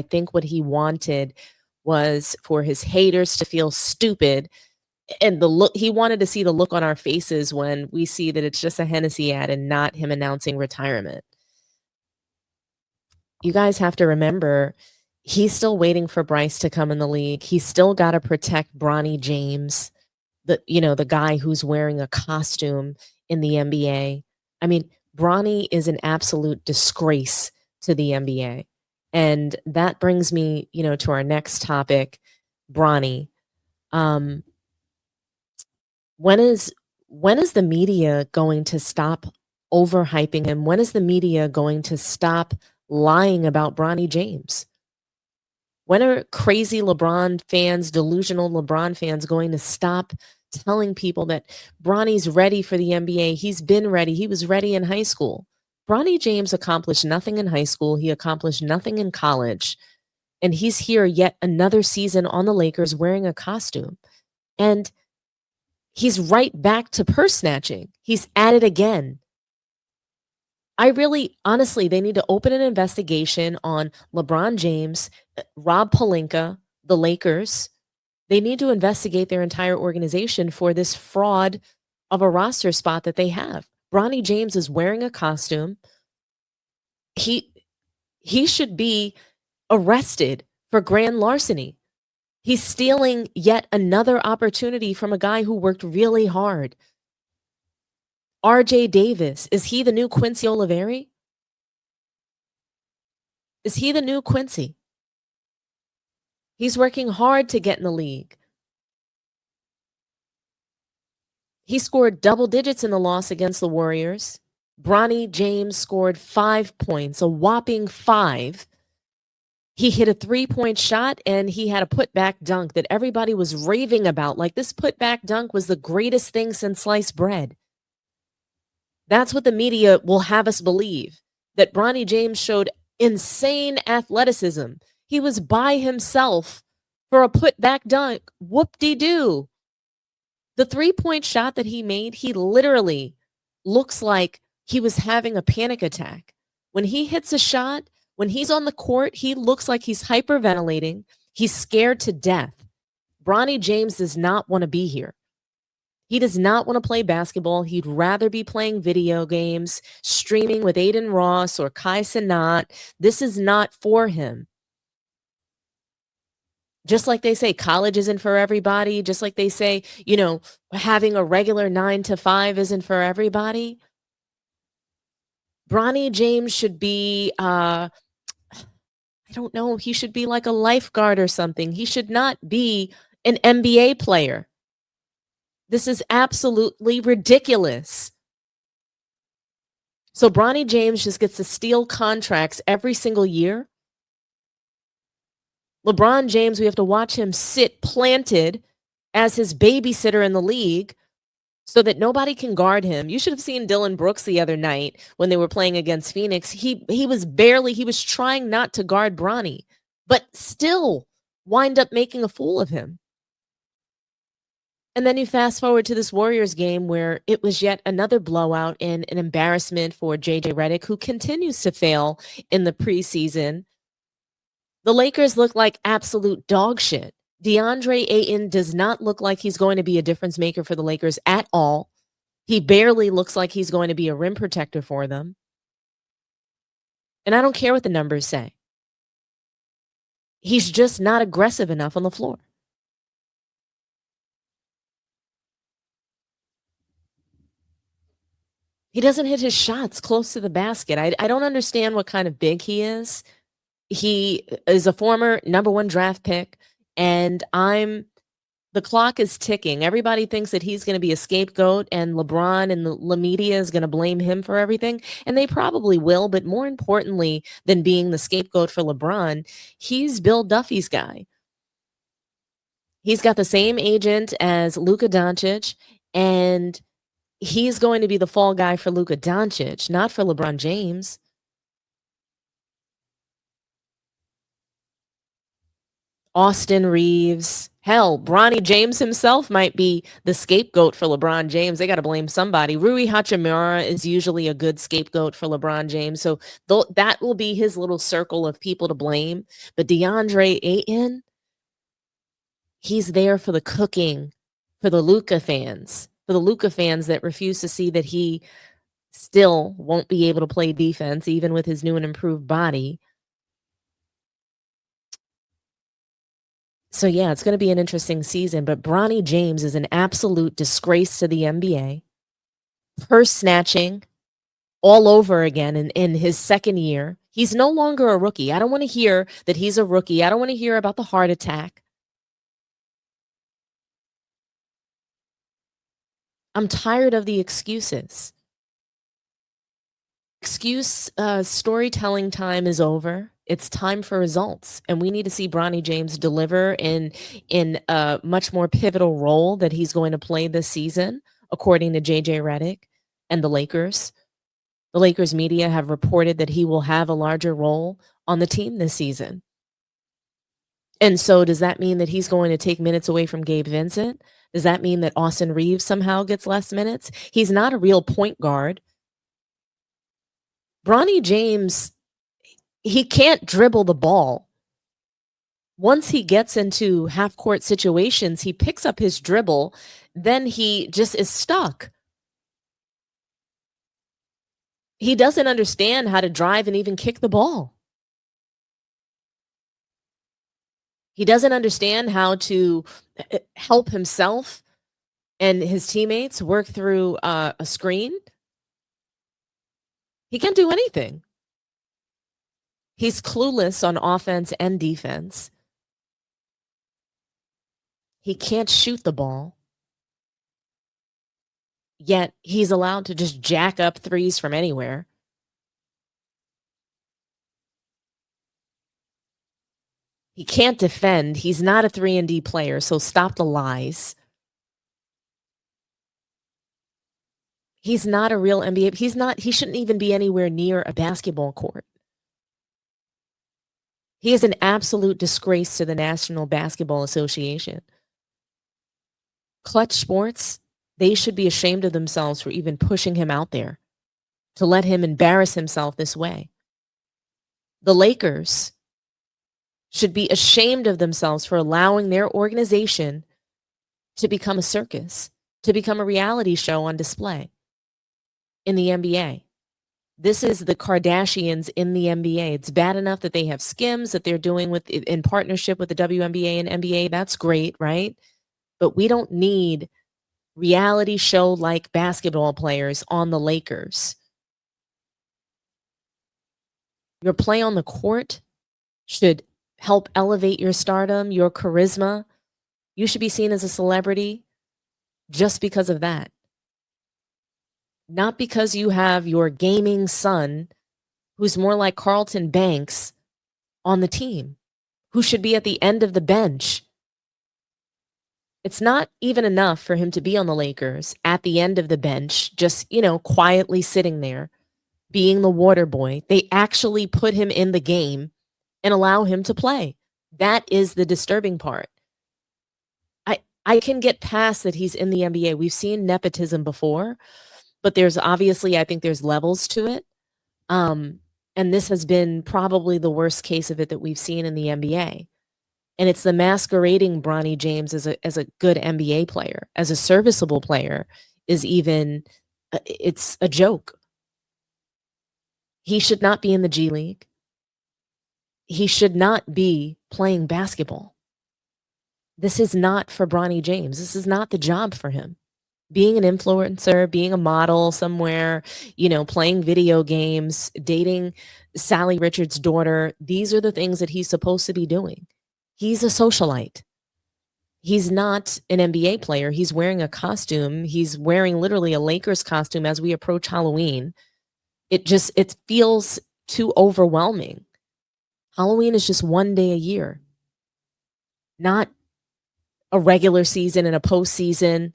I think what he wanted was for his haters to feel stupid, and the look he wanted to see the look on our faces when we see that it's just a Hennessy ad and not him announcing retirement. You guys have to remember, he's still waiting for Bryce to come in the league. He's still got to protect Bronny James, the guy who's wearing a costume in the NBA. I mean, Bronny is an absolute disgrace to the NBA. And that brings me, to our next topic, Bronny. Um, when is the media going to stop overhyping him? When is the media going to stop lying about Bronny James? When are crazy LeBron fans, delusional LeBron fans going to stop telling people that Bronny's ready for the NBA? He's been ready. He was ready in high school. Bronny James accomplished nothing in high school. He accomplished nothing in college. And he's here yet another season on the Lakers wearing a costume. And he's right back to purse snatching. He's at it again. Honestly, they need to open an investigation on LeBron James, Rob Pelinka, the Lakers. They need to investigate their entire organization for this fraud of a roster spot that they have. Bronny James is wearing a costume. He should be arrested for grand larceny. He's stealing yet another opportunity from a guy who worked really hard. RJ Davis, is he the new Quincy Oliveri? Is he the new Quincy? He's working hard to get in the league. He scored double digits in the loss against the Warriors. Bronny James scored 5 points, a whopping 5. He hit a 3-point shot, and he had a putback dunk that everybody was raving about. Like, this putback dunk was the greatest thing since sliced bread. That's what the media will have us believe, that Bronny James showed insane athleticism. He was by himself for a putback dunk. Whoop-de-doo. The 3-point shot that he made, he literally looks like he was having a panic attack. When he hits a shot, when he's on the court, he looks like he's hyperventilating. He's scared to death. Bronny James does not want to be here. He does not want to play basketball. He'd rather be playing video games, streaming with Aiden Ross or Kai Cenat. This is not for him. Just like they say, college isn't for everybody. Just like they say, having a regular 9 to 5 isn't for everybody. Bronny James should be, I don't know, he should be like a lifeguard or something. He should not be an NBA player. This is absolutely ridiculous. So Bronny James just gets to steal contracts every single year. LeBron James, we have to watch him sit planted as his babysitter in the league so that nobody can guard him. You should have seen Dylan Brooks the other night when they were playing against Phoenix. He was trying not to guard Bronny, but still wind up making a fool of him. And then you fast forward to this Warriors game where it was yet another blowout and an embarrassment for JJ Redick, who continues to fail in the preseason. The Lakers look like absolute dog shit. DeAndre Ayton does not look like he's going to be a difference maker for the Lakers at all. He barely looks like he's going to be a rim protector for them. And I don't care what the numbers say. He's just not aggressive enough on the floor. He doesn't hit his shots close to the basket. I don't understand what kind of big he is. He is a former number 1 draft pick, and the clock is ticking. Everybody thinks that he's going to be a scapegoat, and LeBron and the media is going to blame him for everything, and they probably will. But more importantly than being the scapegoat for LeBron, he's Bill Duffy's guy. He's got the same agent as Luka Doncic, and he's going to be the fall guy for Luka Doncic, not for LeBron James. Austin Reeves, Hell, Bronny James himself might be the scapegoat for LeBron James. They got to blame somebody. Rui Hachimura is usually a good scapegoat for LeBron James. So that will be his little circle of people to blame. But DeAndre Ayton, he's there for the cooking, for the Luka fans that refuse to see that he still won't be able to play defense, even with his new and improved body. So yeah, it's going to be an interesting season, but Bronny James is an absolute disgrace to the NBA. Purse snatching all over again in his second year. He's no longer a rookie. I don't want to hear that he's a rookie. I don't want to hear about the heart attack. I'm tired of the excuses. Storytelling time is over. It's time for results, and we need to see Bronny James deliver in a much more pivotal role that he's going to play this season, according to JJ Redick and the Lakers. The Lakers media have reported that he will have a larger role on the team this season. And so does that mean that he's going to take minutes away from Gabe Vincent? Does that mean that Austin Reeves somehow gets less minutes? He's not a real point guard. Bronny James, he can't dribble the ball. Once he gets into half-court situations, he picks up his dribble, then he just is stuck. He doesn't understand how to drive and even kick the ball. He doesn't understand how to help himself and his teammates work through a screen. He can't do anything. He's clueless on offense and defense. He can't shoot the ball. Yet he's allowed to just jack up threes from anywhere. He can't defend. He's not a 3-and-D player, so stop the lies. He's not a real NBA. He shouldn't even be anywhere near a basketball court. He is an absolute disgrace to the National Basketball Association. Clutch Sports, they should be ashamed of themselves for even pushing him out there, to let him embarrass himself this way. The Lakers should be ashamed of themselves for allowing their organization to become a circus, to become a reality show on display in the NBA. This is the Kardashians in the NBA. It's bad enough that they have skims that they're doing in partnership with the WNBA and NBA. That's great, right? But we don't need reality show like basketball players on the Lakers. Your play on the court should help elevate your stardom, your charisma. You should be seen as a celebrity just because of that. Not because you have your gaming son, who's more like Carlton Banks, on the team, who should be at the end of the bench. It's not even enough for him to be on the Lakers at the end of the bench, just, quietly sitting there, being the water boy. They actually put him in the game and allow him to play. That is the disturbing part. I can get past that he's in the NBA. We've seen nepotism before, but there's obviously, I think there's levels to it. And this has been probably the worst case of it that we've seen in the NBA. And it's the masquerading Bronny James as a good NBA player, as a serviceable player, is even, it's a joke. He should not be in the G League. He should not be playing basketball. This is not for Bronny James. This is not the job for him. Being an influencer, being a model somewhere, playing video games, dating Sally Richards' daughter, these are the things that he's supposed to be doing. He's a socialite. He's not an NBA player. He's wearing a costume. He's wearing literally a Lakers costume as we approach Halloween. It feels too overwhelming. Halloween is just one day a year, not a regular season and a postseason.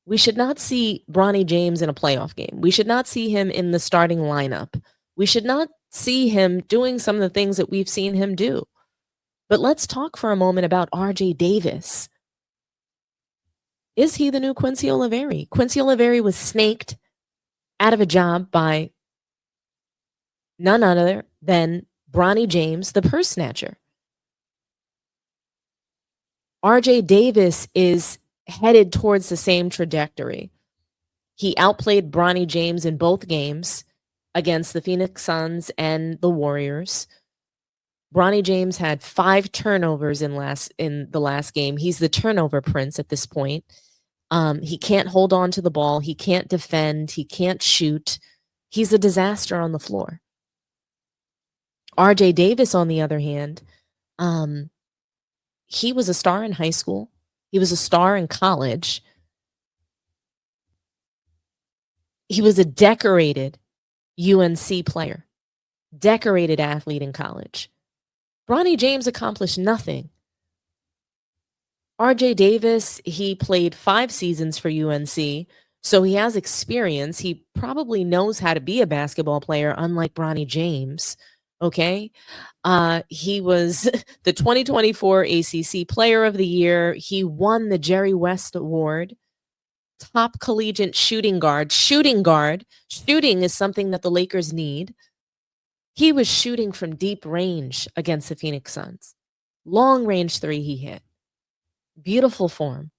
We should not see Bronny James in a playoff game. We should not see him in the starting lineup. We should not see him doing some of the things that we've seen him do. But let's talk for a moment about RJ Davis. Is he the new Quincy Oliveri? Quincy Oliveri was snaked out of a job by none other than Bronny James, the purse snatcher. RJ Davis is headed towards the same trajectory. He outplayed Bronny James in both games against the Phoenix Suns and the Warriors. Bronny James had 5 turnovers in the last game. He's the turnover prince at this point. He can't hold on to the ball. He can't defend. He can't shoot. He's a disaster on the floor. RJ Davis, on the other hand, he was a star in high school. He was a star in college. He was a decorated UNC player, decorated athlete in college. Bronny James accomplished nothing. RJ Davis, he played 5 seasons for UNC, so he has experience. He probably knows how to be a basketball player, unlike Bronny James. Okay. He was the 2024 ACC Player of the Year. He won the Jerry West Award. Top collegiate shooting guard. Shooting is something that the Lakers need. He was shooting from deep range against the Phoenix Suns. Long range 3 he hit. Beautiful form.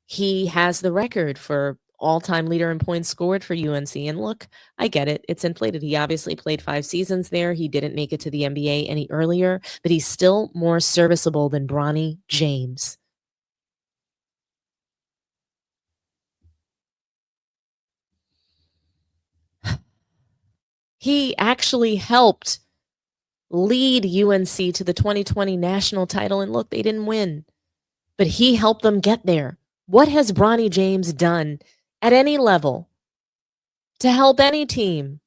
He has the record for all-time leader in points scored for UNC. And look, I get it. It's inflated. He obviously played 5 seasons there. He didn't make it to the NBA any earlier, but he's still more serviceable than Bronny James. He actually helped lead UNC to the 2020 national title. And look, they didn't win, but he helped them get there. What has Bronny James done at any level to help any team?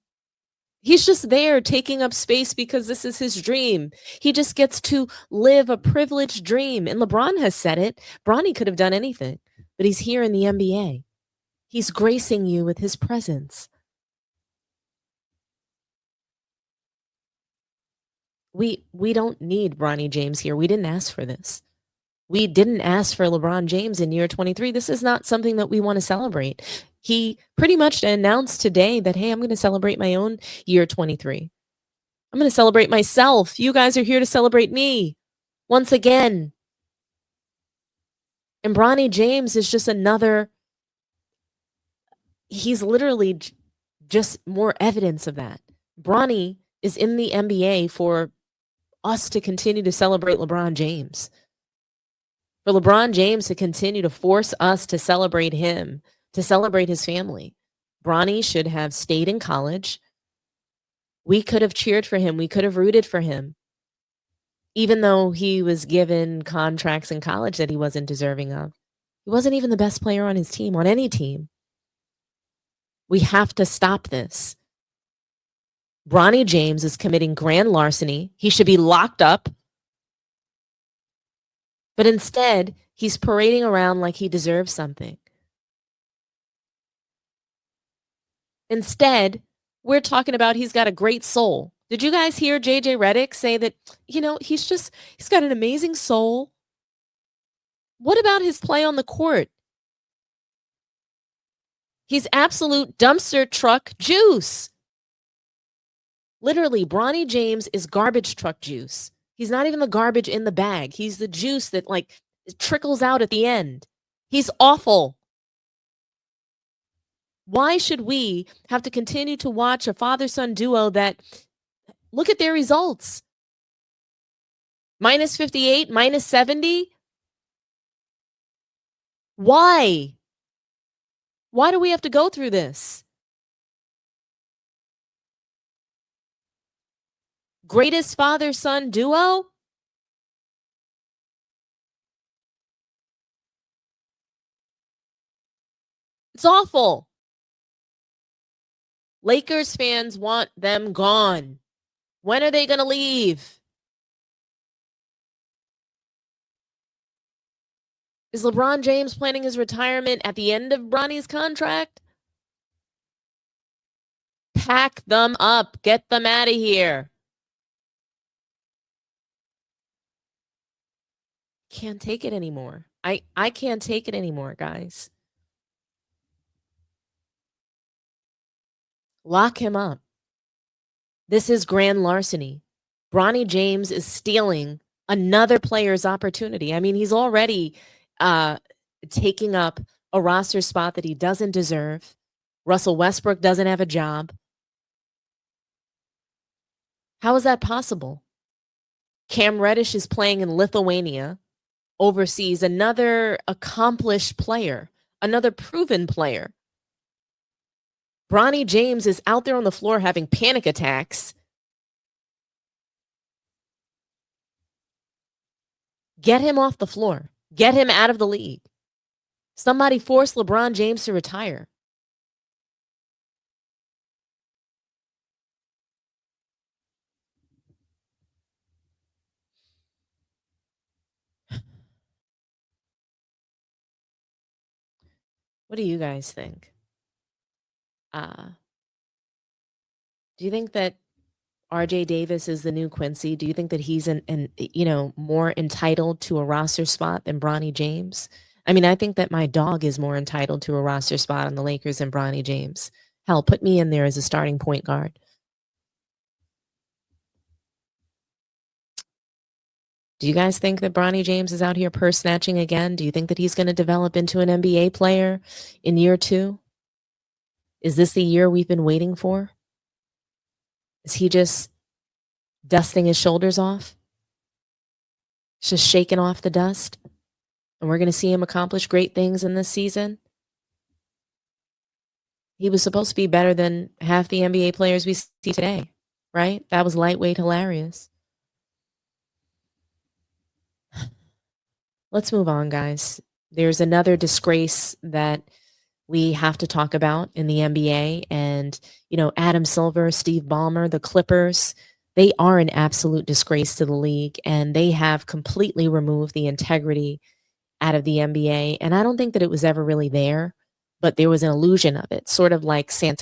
He's just there taking up space because this is his dream. He just gets to live a privileged dream. And LeBron has said it. Bronny could have done anything, but he's here in the NBA. He's gracing you with his presence. We don't need Bronny James here. We didn't ask for this. We didn't ask for LeBron James in year 23. This is not something that we want to celebrate. He pretty much announced today that, hey, I'm going to celebrate my own year 23. I'm going to celebrate myself. You guys are here to celebrate me once again. And Bronny James is just he's literally just more evidence of that. Bronny is in the NBA for us to continue to celebrate LeBron James. For LeBron James to continue to force us to celebrate him, to celebrate his family. Bronny should have stayed in college. We could have cheered for him. We could have rooted for him. Even though he was given contracts in college that he wasn't deserving of. He wasn't even the best player on his team, on any team. We have to stop this. Bronny James is committing grand larceny. He should be locked up. But instead, he's parading around like he deserves something. Instead, we're talking about he's got a great soul. Did you guys hear JJ Redick say that, he's got an amazing soul? What about his play on the court? He's absolute dumpster truck juice. Literally, Bronny James is garbage truck juice. He's not even the garbage in the bag. He's the juice that trickles out at the end. He's awful. Why should we have to continue to watch a father-son duo that, look at their results? Minus 58, minus 70? Why? Why do we have to go through this? Greatest father-son duo? It's awful. Lakers fans want them gone. When are they going to leave? Is LeBron James planning his retirement at the end of Bronny's contract? Pack them up. Get them out of here. Can't take it anymore. I can't take it anymore, guys. Lock him up. This is grand larceny. Bronny James is stealing another player's opportunity. I mean, he's already uh, taking up a roster spot that he doesn't deserve. Russell Westbrook doesn't have a job. How is that possible? Cam Reddish is playing in Lithuania overseas, another accomplished player, another proven player. Bronny James is out there on the floor having panic attacks. Get him off the floor. Get him out of the league. Somebody force LeBron James to retire. What do you guys think? Uh, do you think that RJ Davis is the new Quincy? Do you think that he's more entitled to a roster spot than Bronny James? I mean, I think that my dog is more entitled to a roster spot on the Lakers than Bronny James. Hell, put me in there as a starting point guard. Do you guys think that Bronny James is out here purse snatching again? Do you think that he's going to develop into an NBA player in year 2? Is this the year we've been waiting for? Is he just dusting his shoulders off? Just shaking off the dust? And we're going to see him accomplish great things in this season? He was supposed to be better than half the NBA players we see today, right? That was lightweight hilarious. Let's move on, guys. There's another disgrace that we have to talk about in the NBA. And, Adam Silver, Steve Ballmer, the Clippers, they are an absolute disgrace to the league. And they have completely removed the integrity out of the NBA. And I don't think that it was ever really there, but there was an illusion of it, sort of like Santa